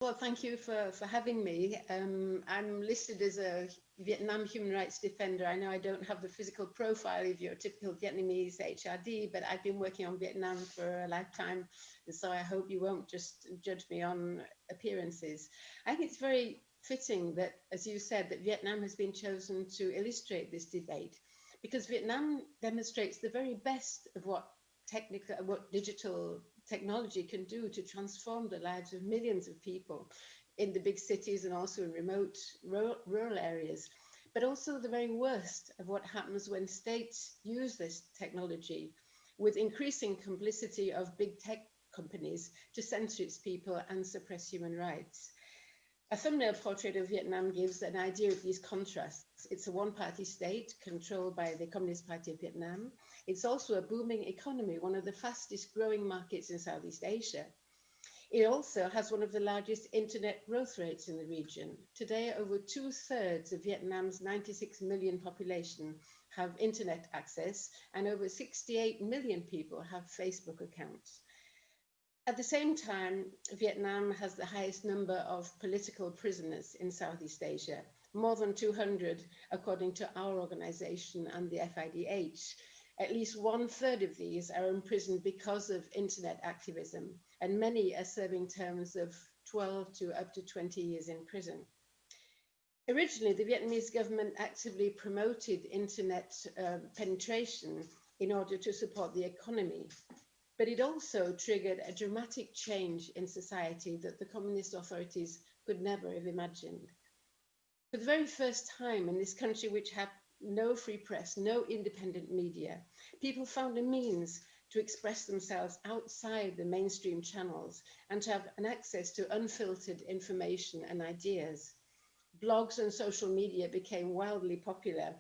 Well, thank you for having me. I'm listed as a Vietnam human rights defender. I know I don't have the physical profile of your typical Vietnamese HRD, but I've been working on Vietnam for a lifetime. And so I hope you won't just judge me on appearances. I think it's very fitting that, as you said, that Vietnam has been chosen to illustrate this debate because Vietnam demonstrates the very best of what digital technology can do to transform the lives of millions of people in the big cities and also in remote rural areas, but also the very worst of what happens when states use this technology with increasing complicity of big tech companies to censor its people and suppress human rights. A thumbnail portrait of Vietnam gives an idea of these contrasts. It's a one party state controlled by the Communist Party of Vietnam. It's also a booming economy, one of the fastest growing markets in Southeast Asia. It also has one of the largest internet growth rates in the region. Today, over two-thirds of Vietnam's 96 million population have internet access, and over 68 million people have Facebook accounts. At the same time, Vietnam has the highest number of political prisoners in Southeast Asia, more than 200, according to our organization and the FIDH. At least one-third of these are imprisoned because of internet activism, and many are serving terms of 12 to up to 20 years in prison. Originally, the Vietnamese government actively promoted internet penetration in order to support the economy, but it also triggered a dramatic change in society that the communist authorities could never have imagined. For the very first time in this country, which had no free press, no independent media, people found a means to express themselves outside the mainstream channels and to have an access to unfiltered information and ideas. Blogs and social media became wildly popular,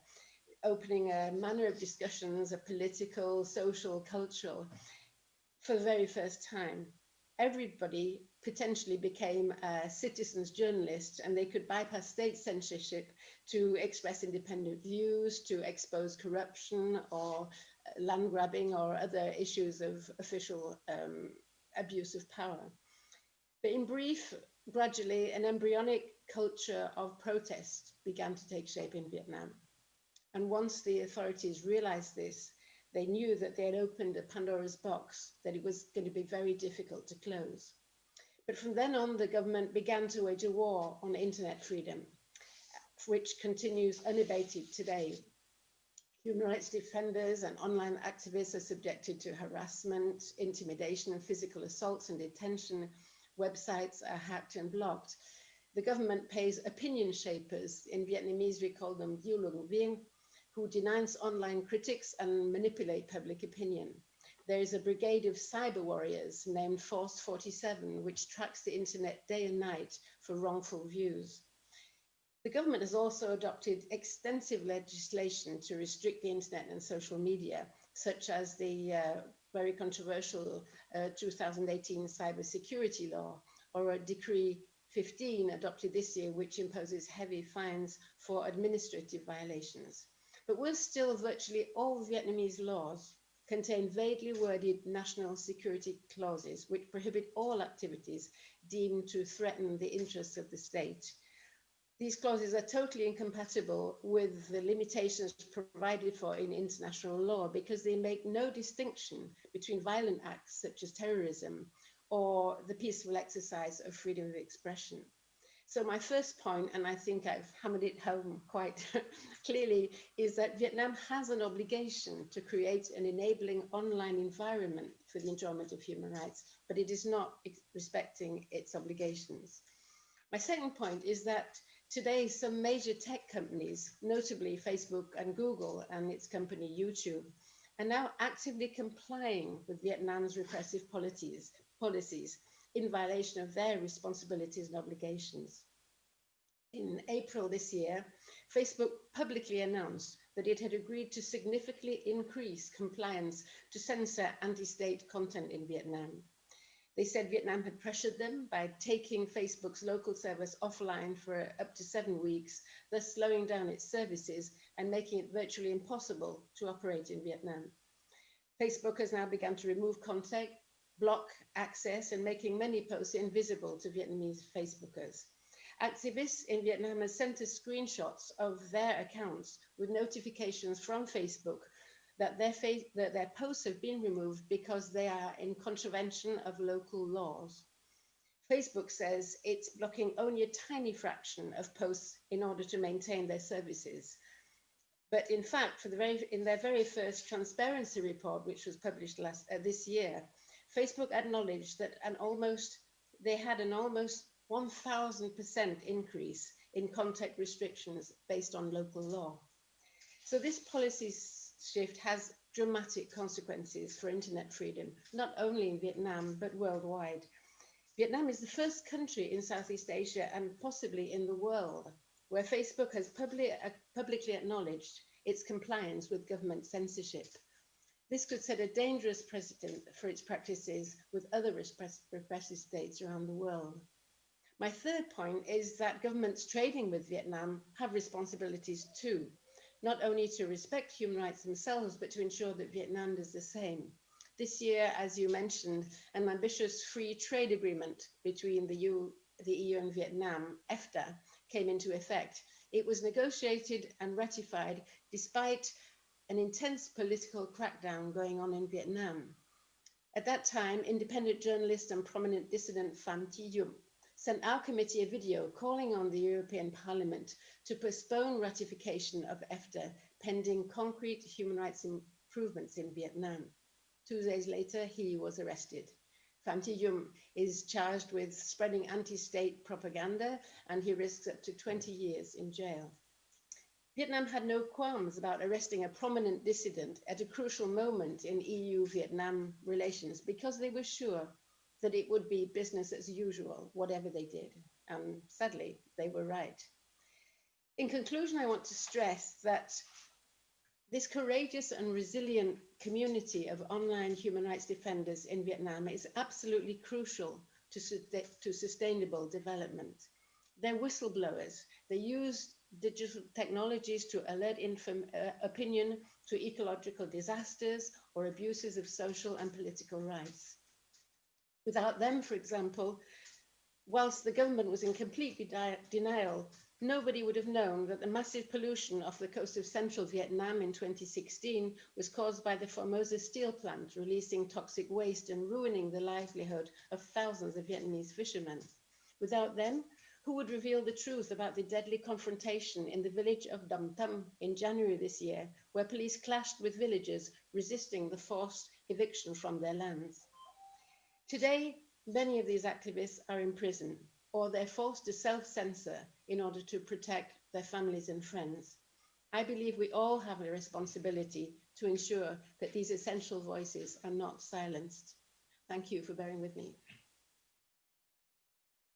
opening a manner of discussions, a political, social, cultural, for the very first time. Everybody potentially became a citizens journalist and they could bypass state censorship to express independent views, to expose corruption or land grabbing or other issues of official abuse of power. But in brief, gradually an embryonic culture of protest began to take shape in Vietnam. And once the authorities realized this, they knew that they had opened a Pandora's box that it was going to be very difficult to close. But from then on, the government began to wage a war on internet freedom, which continues unabated today. Human rights defenders and online activists are subjected to harassment, intimidation, and physical assaults and detention. Websites are hacked and blocked. The government pays opinion shapers, in Vietnamese we call them "du luận viên," who denounce online critics and manipulate public opinion. There is a brigade of cyber warriors named Force 47, which tracks the internet day and night for wrongful views. The government has also adopted extensive legislation to restrict the internet and social media, such as the very controversial 2018 cybersecurity law, or a Decree 15 adopted this year, which imposes heavy fines for administrative violations. But worse still, virtually all Vietnamese laws contain vaguely worded national security clauses which prohibit all activities deemed to threaten the interests of the state. These clauses are totally incompatible with the limitations provided for in international law because they make no distinction between violent acts such as terrorism or the peaceful exercise of freedom of expression. So my first point, and I think I've hammered it home quite clearly, is that Vietnam has an obligation to create an enabling online environment for the enjoyment of human rights, but it is not respecting its obligations. My second point is that today some major tech companies, notably Facebook and Google and its company YouTube, are now actively complying with Vietnam's repressive policies in violation of their responsibilities and obligations. In April this year, Facebook publicly announced that it had agreed to significantly increase compliance to censor anti-state content in Vietnam. They said Vietnam had pressured them by taking Facebook's local service offline for up to 7 weeks, thus slowing down its services and making it virtually impossible to operate in Vietnam. Facebook has now begun to remove content block access and making many posts invisible to Vietnamese Facebookers. Activists in Vietnam have sent us screenshots of their accounts with notifications from Facebook that their posts have been removed because they are in contravention of local laws. Facebook says it's blocking only a tiny fraction of posts in order to maintain their services. But in fact, in their very first transparency report, which was published this year, Facebook acknowledged that they had an almost 1,000% increase in contact restrictions based on local law. So this policy shift has dramatic consequences for internet freedom, not only in Vietnam, but worldwide. Vietnam is the first country in Southeast Asia and possibly in the world where Facebook has publicly acknowledged its compliance with government censorship. This could set a dangerous precedent for its practices with other repressive states around the world. My third point is that governments trading with Vietnam have responsibilities too, not only to respect human rights themselves, but to ensure that Vietnam does the same. This year, as you mentioned, an ambitious free trade agreement between the EU and Vietnam, EFTA, came into effect. It was negotiated and ratified despite an intense political crackdown going on in Vietnam. At that time, independent journalist and prominent dissident Pham Thi Duc sent our committee a video calling on the European Parliament to postpone ratification of EFTA pending concrete human rights improvements in Vietnam. 2 days later, he was arrested. Pham Thi Duc is charged with spreading anti-state propaganda, and he risks up to 20 years in jail. Vietnam had no qualms about arresting a prominent dissident at a crucial moment in EU-Vietnam relations because they were sure that it would be business as usual, whatever they did. And sadly, they were right. In conclusion, I want to stress that this courageous and resilient community of online human rights defenders in Vietnam is absolutely crucial to sustainable development. They're whistleblowers. They use digital technologies to alert opinion to ecological disasters or abuses of social and political rights. Without them, for example, whilst the government was in complete denial, nobody would have known that the massive pollution off the coast of central Vietnam in 2016 was caused by the Formosa steel plant, releasing toxic waste and ruining the livelihood of thousands of Vietnamese fishermen. Without them, who would reveal the truth about the deadly confrontation in the village of Dam Tam in January this year, where police clashed with villagers resisting the forced eviction from their lands? Today, many of these activists are in prison, or they're forced to self-censor in order to protect their families and friends. I believe we all have a responsibility to ensure that these essential voices are not silenced. Thank you for bearing with me.